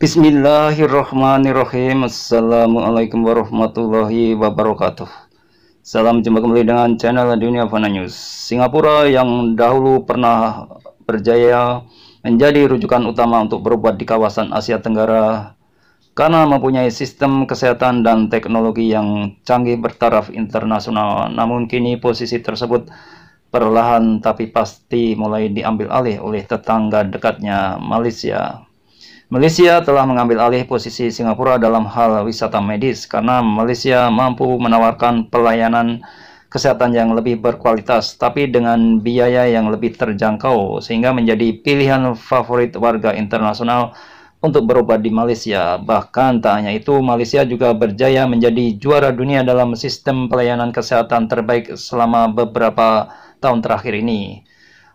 Bismillahirrahmanirrahim. Assalamualaikum warahmatullahi wabarakatuh. Salam jumpa kembali dengan channel Dunia Fana News. Singapura yang dahulu pernah berjaya menjadi rujukan utama untuk berobat di kawasan Asia Tenggara karena mempunyai sistem kesehatan dan teknologi yang canggih bertaraf internasional. Namun kini posisi tersebut perlahan tapi pasti mulai diambil alih oleh tetangga dekatnya, Malaysia. Malaysia telah mengambil alih posisi Singapura dalam hal wisata medis karena Malaysia mampu menawarkan pelayanan kesehatan yang lebih berkualitas tapi dengan biaya yang lebih terjangkau sehingga menjadi pilihan favorit warga internasional untuk berobat di Malaysia. Bahkan tak hanya itu, Malaysia juga berjaya menjadi juara dunia dalam sistem pelayanan kesehatan terbaik selama beberapa tahun terakhir ini.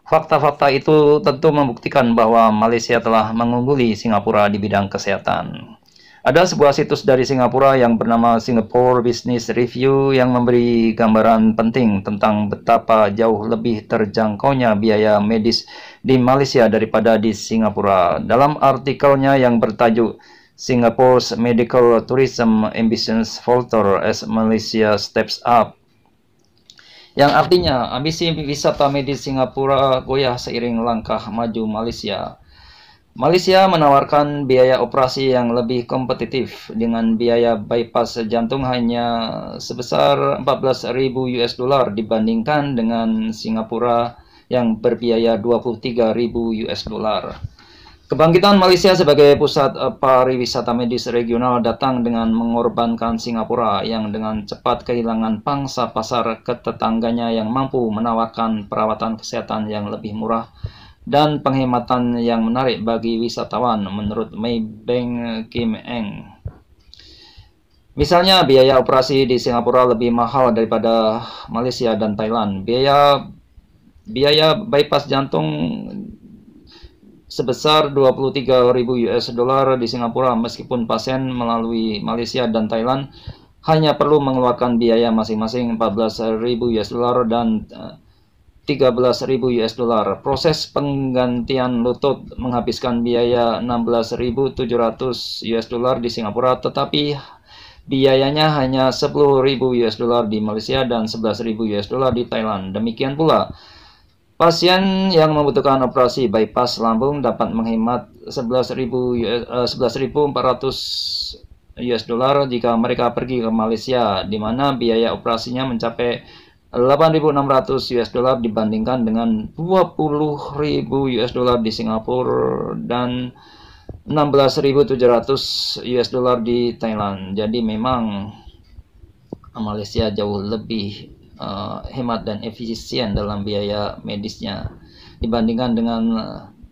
Fakta-fakta itu tentu membuktikan bahwa Malaysia telah mengungguli Singapura di bidang kesehatan. Ada sebuah situs dari Singapura yang bernama Singapore Business Review yang memberi gambaran penting tentang betapa jauh lebih terjangkaunya biaya medis di Malaysia daripada di Singapura. Dalam artikelnya yang bertajuk Singapore's Medical Tourism Ambitions Falter as Malaysia Steps Up, yang artinya ambisi wisata medis Singapura goyah seiring langkah maju Malaysia. Malaysia menawarkan biaya operasi yang lebih kompetitif dengan biaya bypass jantung hanya sebesar 14.000 US dollar dibandingkan dengan Singapura yang berbiaya 23.000 US dollar. Kebangkitan Malaysia sebagai pusat pariwisata medis regional datang dengan mengorbankan Singapura yang dengan cepat kehilangan pangsa pasar ke tetangganya yang mampu menawarkan perawatan kesehatan yang lebih murah dan penghematan yang menarik bagi wisatawan, menurut Maybank Kim Eng. Misalnya, biaya operasi di Singapura lebih mahal daripada Malaysia dan Thailand. Biaya bypass jantung sebesar 23.000 US dollar di Singapura, meskipun pasien melalui Malaysia dan Thailand hanya perlu mengeluarkan biaya masing-masing 14.000 US dollar dan 13.000 US dollar. Proses penggantian lutut menghabiskan biaya 16.700 US dollar di Singapura, tetapi biayanya hanya 10.000 US dollar di Malaysia dan 11.000 US dollar di Thailand. Demikian pula pasien yang membutuhkan operasi bypass lambung dapat menghemat 11.400 US dollar jika mereka pergi ke Malaysia, di mana biaya operasinya mencapai 8.600 US dollar dibandingkan dengan 20.000 US dollar di Singapura dan 16.700 US dollar di Thailand. Jadi memang Malaysia jauh lebih hemat dan efisien dalam biaya medisnya dibandingkan dengan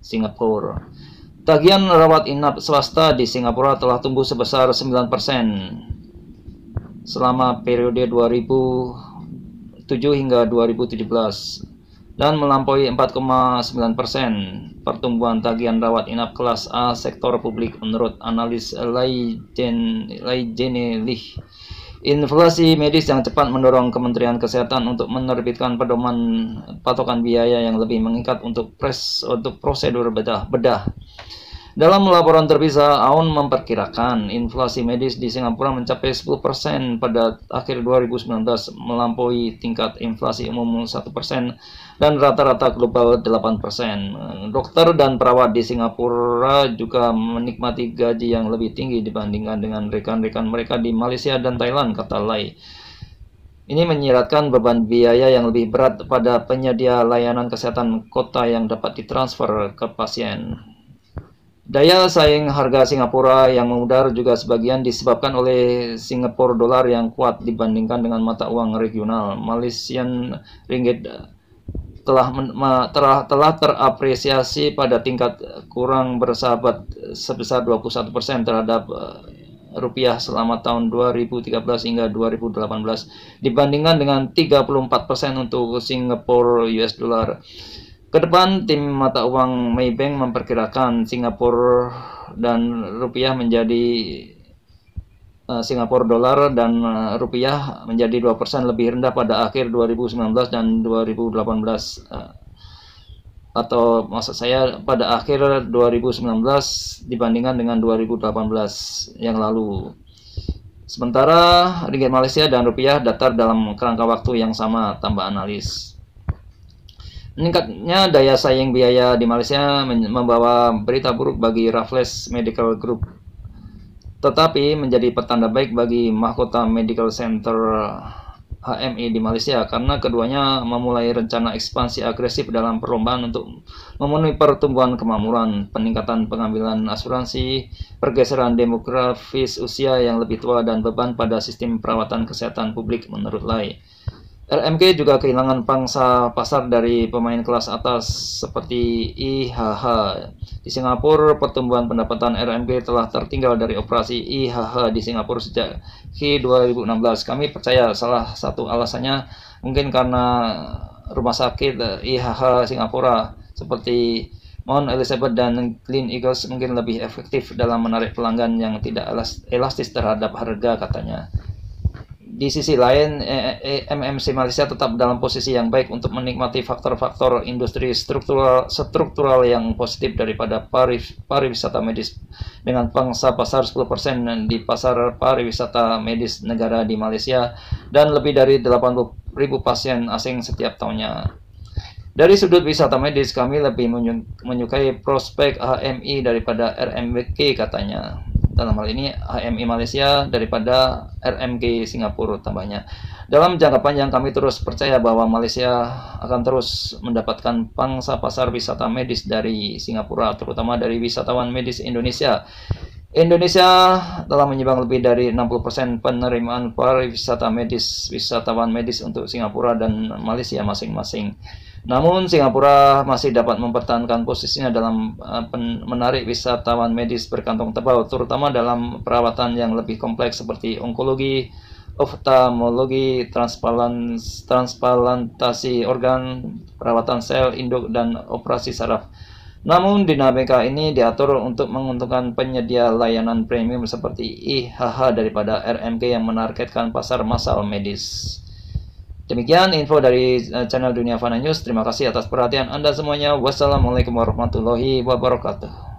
Singapura. Tagihan rawat inap swasta di Singapura telah tumbuh sebesar 9% selama periode 2007 hingga 2017 dan melampaui 4,9% pertumbuhan tagihan rawat inap kelas A sektor publik, menurut analis Lai Jene Lee. Inflasi medis yang cepat mendorong Kementerian Kesehatan untuk menerbitkan pedoman patokan biaya yang lebih mengikat untuk prosedur bedah. Dalam laporan terpisah, Aun memperkirakan inflasi medis di Singapura mencapai 10% pada akhir 2019, melampaui tingkat inflasi umum 1% dan rata-rata global 8%. Dokter dan perawat di Singapura juga menikmati gaji yang lebih tinggi dibandingkan dengan rekan-rekan mereka di Malaysia dan Thailand, kata Lai. Ini menyiratkan beban biaya yang lebih berat pada penyedia layanan kesehatan kota yang dapat ditransfer ke pasien. Daya saing harga Singapura yang memudar juga sebagian disebabkan oleh Singapore dolar yang kuat dibandingkan dengan mata uang regional. Malaysian ringgit telah terapresiasi pada tingkat kurang bersahabat sebesar 21% terhadap rupiah selama tahun 2013 hingga 2018 dibandingkan dengan 34% untuk Singapore US dollar. Kedepan, tim mata uang Maybank memperkirakan Singapura dan rupiah menjadi Singapura dolar dan rupiah menjadi 2% lebih rendah pada akhir 2019 dan 2018. atau maksud saya pada akhir 2019 dibandingkan dengan 2018 yang lalu. Sementara ringgit Malaysia dan rupiah datar dalam kerangka waktu yang sama, tambah analis. Meningkatnya daya saing biaya di Malaysia membawa berita buruk bagi Raffles Medical Group, tetapi menjadi pertanda baik bagi Mahkota Medical Center HMI di Malaysia karena keduanya memulai rencana ekspansi agresif dalam perlombaan untuk memenuhi pertumbuhan kemakmuran, peningkatan pengambilan asuransi, pergeseran demografis usia yang lebih tua, dan beban pada sistem perawatan kesehatan publik menurut Lai. RMK juga kehilangan pangsa pasar dari pemain kelas atas seperti IHH. Di Singapura, pertumbuhan pendapatan RMK telah tertinggal dari operasi IHH di Singapura sejak Q2016. Kami percaya salah satu alasannya mungkin karena rumah sakit IHH Singapura seperti Mount Elizabeth dan Glen Eagles mungkin lebih efektif dalam menarik pelanggan yang tidak elastis terhadap harga, katanya. Di sisi lain, MMC Malaysia tetap dalam posisi yang baik untuk menikmati faktor-faktor industri struktural yang positif daripada pariwisata medis dengan pangsa pasar 10% di pasar pariwisata medis negara di Malaysia dan lebih dari 80.000 pasien asing setiap tahunnya. Dari sudut wisata medis, kami lebih menyukai prospek HMI daripada RMK, katanya. Dalam hal ini HMI Malaysia daripada RMK Singapura, tambahnya. Dalam jangka panjang kami terus percaya bahwa Malaysia akan terus mendapatkan pangsa pasar wisata medis dari Singapura, terutama dari wisatawan medis Indonesia. Indonesia telah menyumbang lebih dari 60% penerimaan pariwisata medis wisatawan medis untuk Singapura dan Malaysia masing-masing. Namun Singapura masih dapat mempertahankan posisinya dalam menarik wisatawan medis berkantong tebal, terutama dalam perawatan yang lebih kompleks seperti onkologi, oftalmologi, transplantasi organ, perawatan sel induk, dan operasi saraf. Namun dinamika ini diatur untuk menguntungkan penyedia layanan premium seperti IHH daripada RMK yang menargetkan pasar massal medis. Demikian info dari channel Dunia Fana News. Terima kasih atas perhatian Anda semuanya. Wassalamualaikum warahmatullahi wabarakatuh.